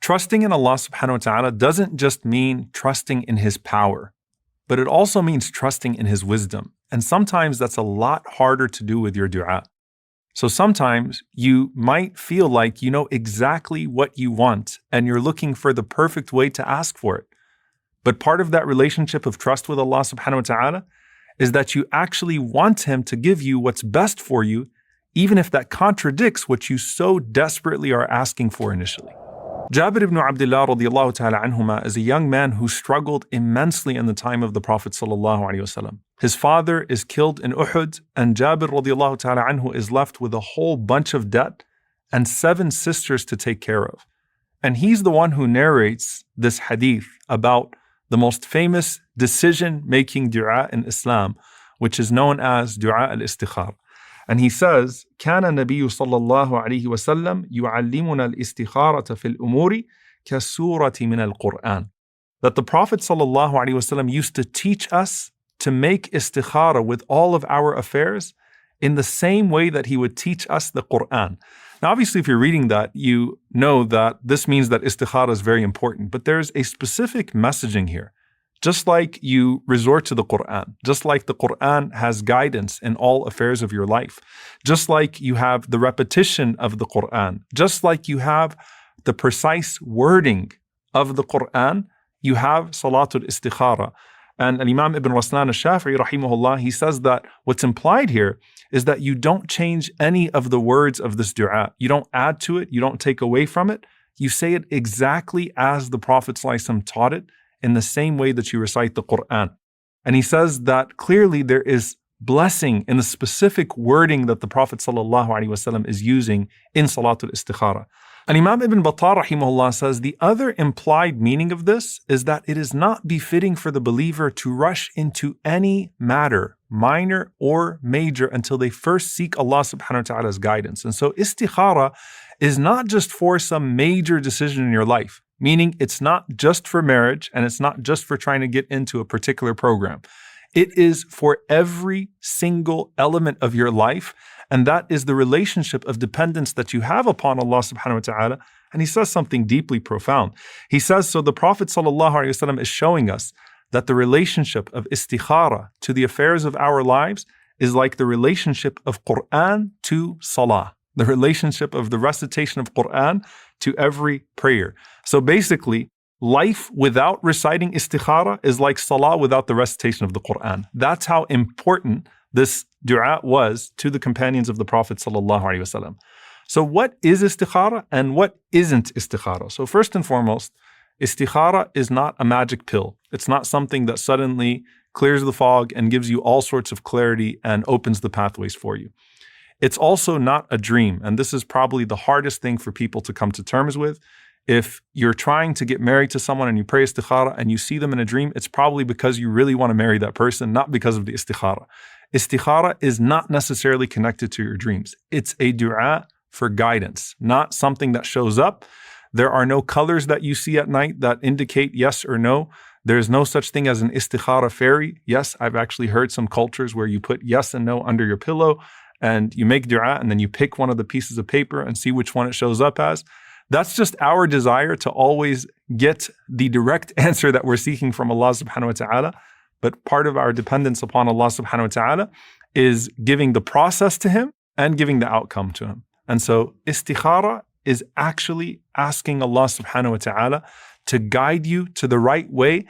Trusting in Allah subhanahu wa ta'ala doesn't just mean trusting in His power, but it also means trusting in His wisdom. And sometimes that's a lot harder to do with your dua. So sometimes you might feel like you know exactly what you want and you're looking for the perfect way to ask for it. But part of that relationship of trust with Allah subhanahu wa ta'ala is that you actually want Him to give you what's best for you, even if that contradicts what you so desperately are asking for initially. Jabir ibn Abdullah radiallahu ta'ala anhuma is a young man who struggled immensely in the time of the Prophet sallallahu alaihi wasallam. His father is killed in Uhud, and Jabir radiallahu ta'ala anhu is left with a whole bunch of debt and 7 sisters to take care of. And he's the one who narrates this hadith about the most famous decision-making dua in Islam, which is known as dua al-Istikhara. And he says, كان النبي صلى الله عليه وسلم يعلمنا الاستخارة في الأمور كالسورة من القرآن. That the Prophet sallallahu alaihi wasallam used to teach us to make istikhara with all of our affairs in the same way that he would teach us the Quran. Now, obviously, if you're reading that, you know that this means that istikhara is very important, but there's a specific messaging here. Just like you resort to the Quran, just like the Quran has guidance in all affairs of your life, just like you have the repetition of the Quran, just like you have the precise wording of the Quran, you have Salatul Istikhara. And Imam Ibn Raslan al-Shafi'i, rahimahullah, he says that what's implied here is that you don't change any of the words of this dua. You don't add to it, you don't take away from it. You say it exactly as the Prophet ﷺ taught it, in the same way that you recite the Quran. And he says that clearly there is blessing in the specific wording that the Prophet ﷺ is using in Salatul Istikhara. And Imam Ibn Battal rahimahullah says the other implied meaning of this is that it is not befitting for the believer to rush into any matter, minor or major, until they first seek Allah subhanahu wa ta'ala's guidance. And so istikhara is not just for some major decision in your life, meaning it's not just for marriage and it's not just for trying to get into a particular program. It is for every single element of your life, and that is the relationship of dependence that you have upon Allah subhanahu wa ta'ala. And he says something deeply profound. He says, so the Prophet sallallahu alaihi wasallam is showing us that the relationship of istikhara to the affairs of our lives is like the relationship of Quran to salah, the relationship of the recitation of Quran to every prayer. So basically, life without reciting istikhara is like salah without the recitation of the Quran. That's how important this dua was to the companions of the Prophet sallallahu alaihi wasallam. So what is istikhara and what isn't istikhara? So first and foremost, istikhara is not a magic pill. It's not something that suddenly clears the fog and gives you all sorts of clarity and opens the pathways for you. It's also not a dream, and this is probably the hardest thing for people to come to terms with. If you're trying to get married to someone and you pray istikhara and you see them in a dream, it's probably because you really want to marry that person, not because of the istikhara. Istikhara is not necessarily connected to your dreams. It's a dua for guidance, not something that shows up. There are no colors that you see at night that indicate yes or no. There's no such thing as an istikhara fairy. Yes, I've actually heard some cultures where you put yes and no under your pillow and you make dua and then you pick one of the pieces of paper and see which one it shows up as. That's just our desire to always get the direct answer that we're seeking from Allah subhanahu wa ta'ala. But part of our dependence upon Allah subhanahu wa ta'ala is giving the process to Him and giving the outcome to Him. And so istikhara is actually asking Allah subhanahu wa ta'ala to guide you to the right way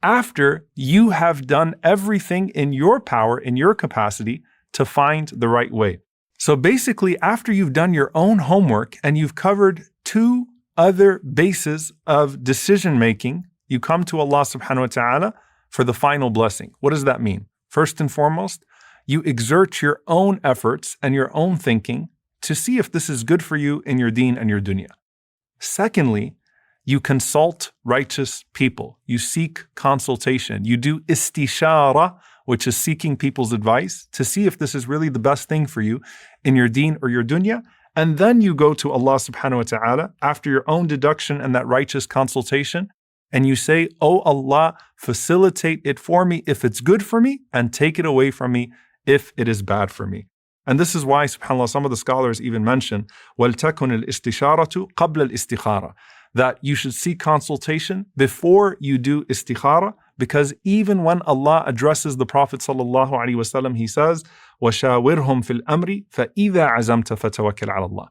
after you have done everything in your power, in your capacity to find the right way. So basically, after you've done your own homework and you've covered 2 other bases of decision-making, you come to Allah subhanahu wa ta'ala for the final blessing. What does that mean? First and foremost, you exert your own efforts and your own thinking to see if this is good for you in your deen and your dunya. Secondly, you consult righteous people. You seek consultation. You do istishara, which is seeking people's advice to see if this is really the best thing for you in your deen or your dunya. And then you go to Allah subhanahu wa ta'ala after your own deduction and that righteous consultation, and you say, oh Allah, facilitate it for me if it's good for me, and take it away from me if it is bad for me. And this is why, subhanAllah, some of the scholars even mention, وَلْتَكُنِ الْإِسْتِشَارَةُ قَبْلَ الْإِسْتِخَارَةِ, that you should seek consultation before you do istikhara, because even when Allah addresses the Prophet ﷺ, he says, وَشَاوِرْهُمْ فِي الْأَمْرِ فَإِذَا عَزَمْتَ فَتَوَكِّلْ عَلَى اللَّهِ.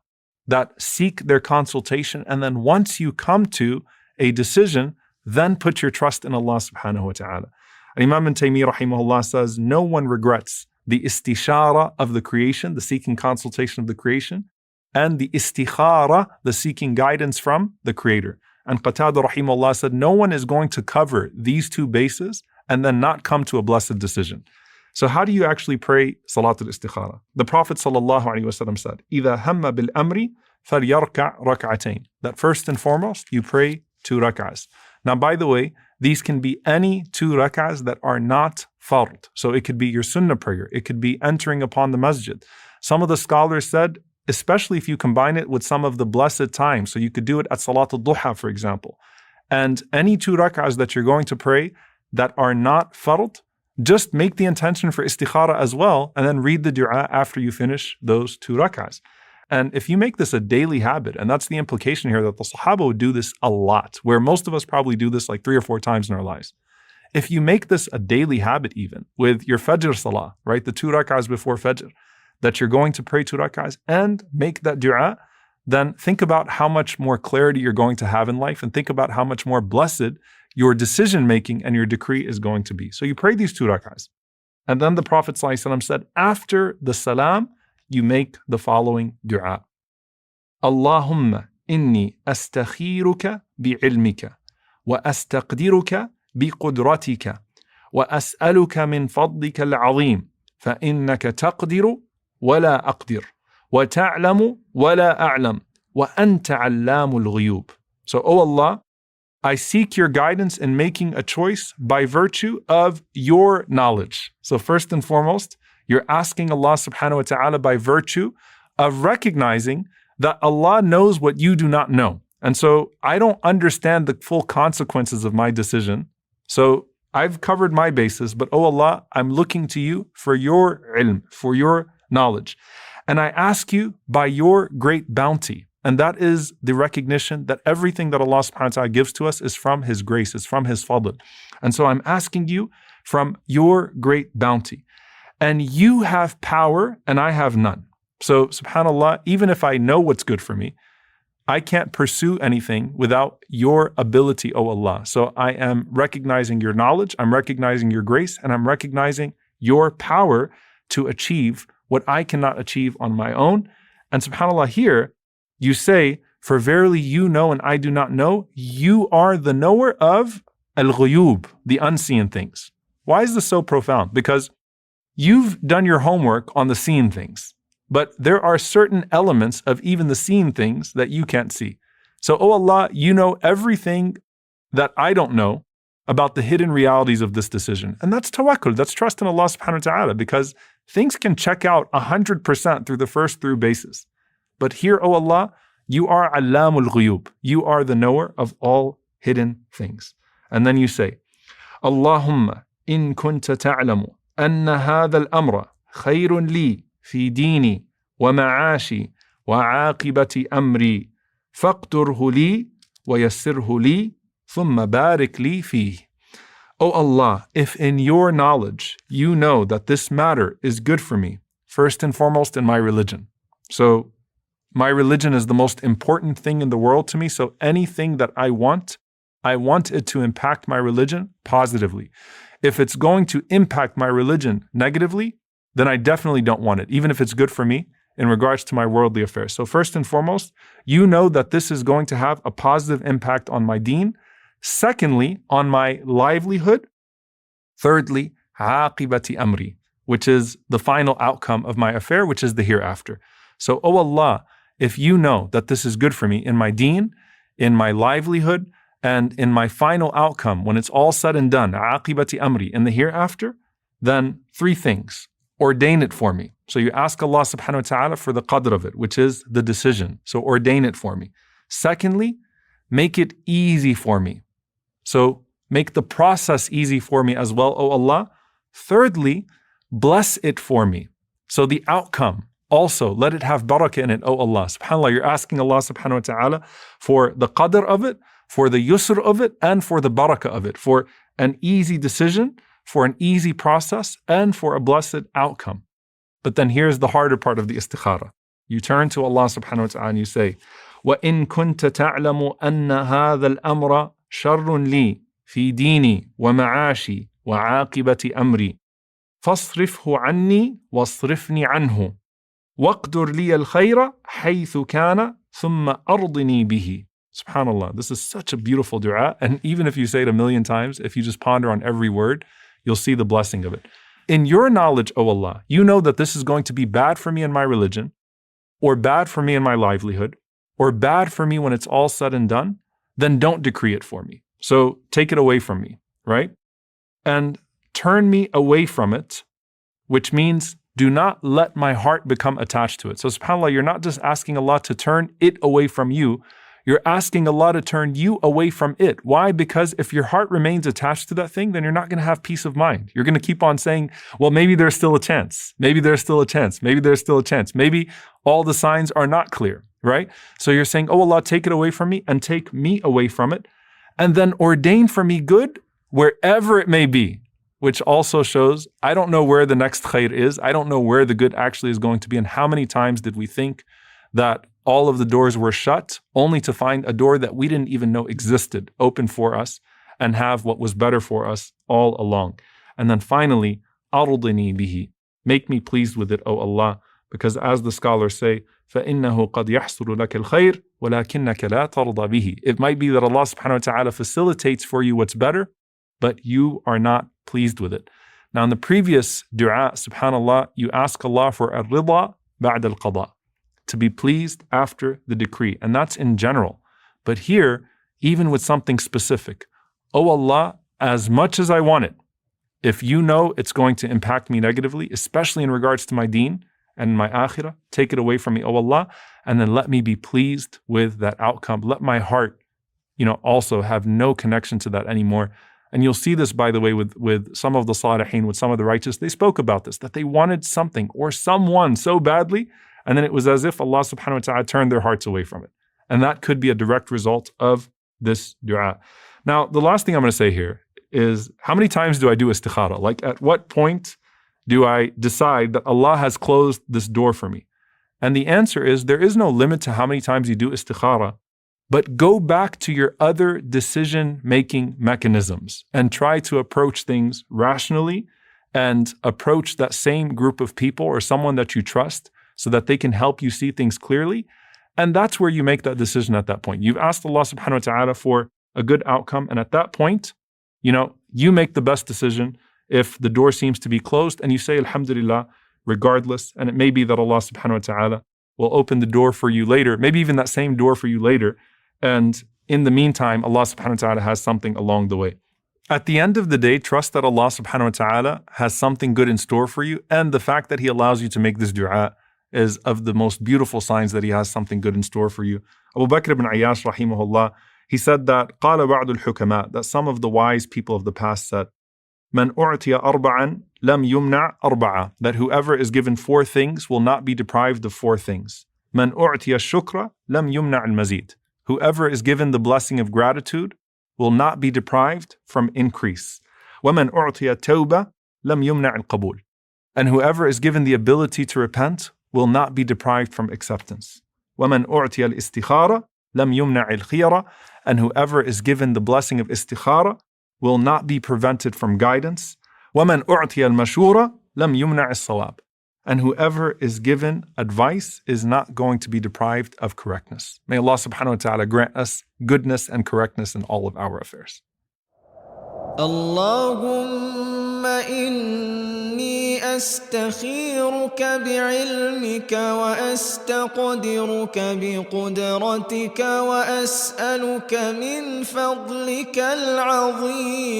That seek their consultation, and then once you come to a decision, then put your trust in Allah subhanahu wa ta'ala. Imam Ibn Taymiyyah rahimahullah says, no one regrets the istishara of the creation, the seeking consultation of the creation, and the istikhara, the seeking guidance from the Creator. And Qatada rahimahullah said, no one is going to cover these two bases and then not come to a blessed decision. So how do you actually pray Salatul Istikhara? The Prophet ﷺ said, إِذَا هَمَّ بِالْأَمْرِ فَلْيَرْكَعْ رَكْعَتَيْنِ. That first and foremost, you pray 2 rak'ahs. Now, by the way, these can be any 2 rak'ahs that are not fard. So it could be your sunnah prayer. It could be entering upon the masjid. Some of the scholars said, especially if you combine it with some of the blessed times. So you could do it at Salatul Duha, for example. And any 2 rak'ahs that you're going to pray that are not fard, just make the intention for istikhara as well, and then read the dua after you finish those 2 rak'ahs. And if you make this a daily habit, and that's the implication here, that the Sahaba would do this a lot, where most of us probably do this like 3 or 4 times in our lives. If you make this a daily habit even, with your Fajr Salah, right, the 2 rak'ahs before Fajr, that you're going to pray 2 rak'ahs and make that dua, then think about how much more clarity you're going to have in life, and think about how much more blessed your decision-making and your decree is going to be. So you pray these 2 rak'ahs. And then the Prophet ﷺ said, after the salam, you make the following dua. Allahumma inni astakhiruka bi'ilmika wa astaqdiruka biqudratika wa as'aluka min fadlika al-azim fa innaka taqdiru wa la aqdir wa ta'lamu wa la a'lam wa anta 'allamul ghuyub. So, O Allah, I seek your guidance in making a choice by virtue of your knowledge. So first and foremost, you're asking Allah subhanahu wa ta'ala by virtue of recognizing that Allah knows what you do not know. And so I don't understand the full consequences of my decision. So I've covered my bases, but oh Allah, I'm looking to you for your ilm, for your knowledge. And I ask you by your great bounty. And that is the recognition that everything that Allah subhanahu wa ta'ala gives to us is from His grace, is from His fadl. And so I'm asking you from your great bounty. And you have power and I have none. So subhanAllah, even if I know what's good for me, I can't pursue anything without your ability, O Allah. So I am recognizing your knowledge, I'm recognizing your grace, and I'm recognizing your power to achieve what I cannot achieve on my own. And subhanAllah, here, you say, for verily you know and I do not know, you are the knower of al-ghuyub, the unseen things. Why is this so profound? Because you've done your homework on the seen things, but there are certain elements of even the seen things that you can't see. So, oh Allah, you know everything that I don't know about the hidden realities of this decision. And that's tawakkul, that's trust in Allah subhanahu wa ta'ala, because things can check out 100% through the first 3 bases. But here, O Allah, you are Allamul Ghuyub. You are the knower of all hidden things. And then you say, Allahumma in kunta ta'lamu anna hadha al-amra khayrun li fi dini wa ma'ashi wa aqibati amri faqturhu li wa yassirhu li thumma barik li fihi. O Allah, if in your knowledge you know that this matter is good for me, first and foremost in my religion. So my religion is the most important thing in the world to me. So anything that I want it to impact my religion positively. If it's going to impact my religion negatively, then I definitely don't want it, even if it's good for me in regards to my worldly affairs. So first and foremost, you know that this is going to have a positive impact on my deen. Secondly, on my livelihood. Thirdly, aqibati amri, which is the final outcome of my affair, which is the hereafter. So, O Allah, if you know that this is good for me in my deen, in my livelihood, and in my final outcome, when it's all said and done, aqibati amri, in the hereafter, then 3 things. Ordain it for me. So you ask Allah subhanahu wa ta'ala for the qadr of it, which is the decision. So ordain it for me. Secondly, make it easy for me. So make the process easy for me as well, O Allah. Thirdly, bless it for me. So the outcome, also let it have barakah in it, O Allah. SubhanAllah, you're asking Allah subhanahu wa ta'ala for the qadr of it, for the yusr of it, and for the barakah of it, for an easy decision, for an easy process, and for a blessed outcome. But then here's the harder part of the istikhara. You turn to Allah subhanahu wa ta'ala and you say, وَإِن كُنْتَ تَعْلَمُ أَنَّ هَذَا الْأَمْرَ شَرٌّ لِي فِي دِينِي وَمَعَاشِي وَعَاقِبَةِ أَمْرِي فَاصْرِفْهُ عَنِّي وَاصْرِفْنِي عَنْهُ وَاقْدُرْ لِيَ الْخَيْرَ حَيْثُ كَانَ ثُمَّ أَرْضِنِي بِهِ. SubhanAllah, this is such a beautiful dua. And even if you say it 1,000,000 times, if you just ponder on every word, you'll see the blessing of it. In your knowledge, O Allah, you know that this is going to be bad for me in my religion, or bad for me in my livelihood, or bad for me when it's all said and done, then don't decree it for me. So take it away from me, right? And turn me away from it, which means do not let my heart become attached to it. So subhanAllah, you're not just asking Allah to turn it away from you, you're asking Allah to turn you away from it. Why? Because if your heart remains attached to that thing, then you're not going to have peace of mind. You're going to keep on saying, well, maybe there's still a chance. Maybe there's still a chance. Maybe there's still a chance. Maybe all the signs are not clear, right? So you're saying, oh Allah, take it away from me and take me away from it. And then ordain for me good wherever it may be, which also shows, I don't know where the next khair is. I don't know where the good actually is going to be. And how many times did we think that all of the doors were shut, only to find a door that we didn't even know existed open for us and have what was better for us all along. And then finally, أَرْضِنِي بِهِ, make me pleased with it, O Allah, because as the scholars say, فَإِنَّهُ قَدْ يَحْصُلُ لَكَ الْخَيْرِ وَلَكِنَّكَ لَا تَرْضَى بِهِ. It might be that Allah subhanahu wa ta'ala facilitates for you what's better, but you are not pleased with it. Now in the previous dua, subhanAllah, you ask Allah for الرضا بعد القضاء, to be pleased after the decree. And that's in general. But here, even with something specific, oh Allah, as much as I want it, if you know it's going to impact me negatively, especially in regards to my deen and my akhirah, take it away from me, oh Allah, and then let me be pleased with that outcome. Let my heart, also have no connection to that anymore. And you'll see this, by the way, with some of the salihin, with some of the righteous, they spoke about this, that they wanted something or someone so badly, and then it was as if Allah subhanahu wa ta'ala turned their hearts away from it. And that could be a direct result of this dua. Now, the last thing I'm going to say here is, how many times do I do istikhara? Like, at what point do I decide that Allah has closed this door for me? And the answer is, there is no limit to how many times you do istikhara, but go back to your other decision-making mechanisms and try to approach things rationally and approach that same group of people or someone that you trust so that they can help you see things clearly. And that's where you make that decision at that point. You've asked Allah subhanahu wa ta'ala for a good outcome. And at that point, you make the best decision if the door seems to be closed, and you say, Alhamdulillah, regardless. And it may be that Allah subhanahu wa ta'ala will open the door for you later, maybe even that same door for you later. And in the meantime, Allah subhanahu wa ta'ala has something along the way. At the end of the day, trust that Allah subhanahu wa ta'ala has something good in store for you. And the fact that He allows you to make this dua is of the most beautiful signs that He has something good in store for you. Abu Bakr ibn Ayyash, rahimahullah, he said that قال بعض الحكماء, that some of the wise people of the past said, من أعطي أربعا لم يمنع أربعة, that whoever is given 4 things will not be deprived of 4 things. من أعطي الشكر لم يمنع المزيد, whoever is given the blessing of gratitude will not be deprived from increase. ومن أعطي التوبة لم يمنع القبول, and whoever is given the ability to repent will not be deprived from acceptance. وَمَنْ أُعْتِيَ الْإِسْتِخَارَ لَمْ يُمْنَعِ الْخِيَرَةِ, and whoever is given the blessing of istikhara will not be prevented from guidance. وَمَنْ أُعْتِيَ الْمَشُورَ لَمْ يُمْنَعِ الصَّوَابِ, and whoever is given advice is not going to be deprived of correctness. May Allah subhanahu wa ta'ala grant us goodness and correctness in all of our affairs. Allahumma inni astakhiruka bi'ilmika wa astaqdiruka biqudratika wa as'aluka min fadlika al-'azim.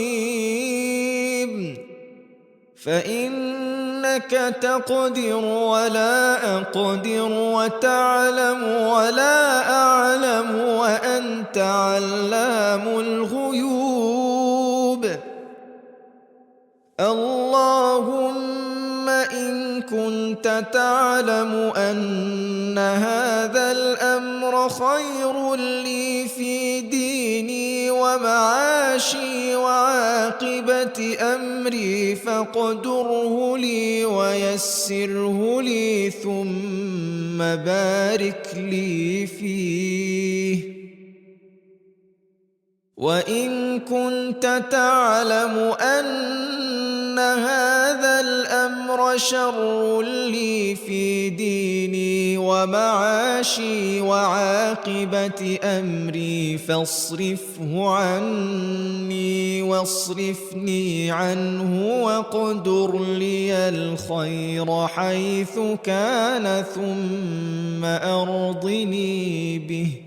فإنك تقدر ولا أقدر وتعلم ولا أعلم وأنت علام الغيوب. اللهم إن كنت كنت تعلم أن هذا الأمر خير لي في ديني ومعاشي وعاقبة أمري فاقدره لي ويسره لي ثم بارك لي فيه. وإن كنت تعلم أن هذا الأمر شر لي في ديني ومعاشي وعاقبة أمري فاصرفه عني واصرفني عنه واقدر لي الخير حيث كان ثم أرضني به.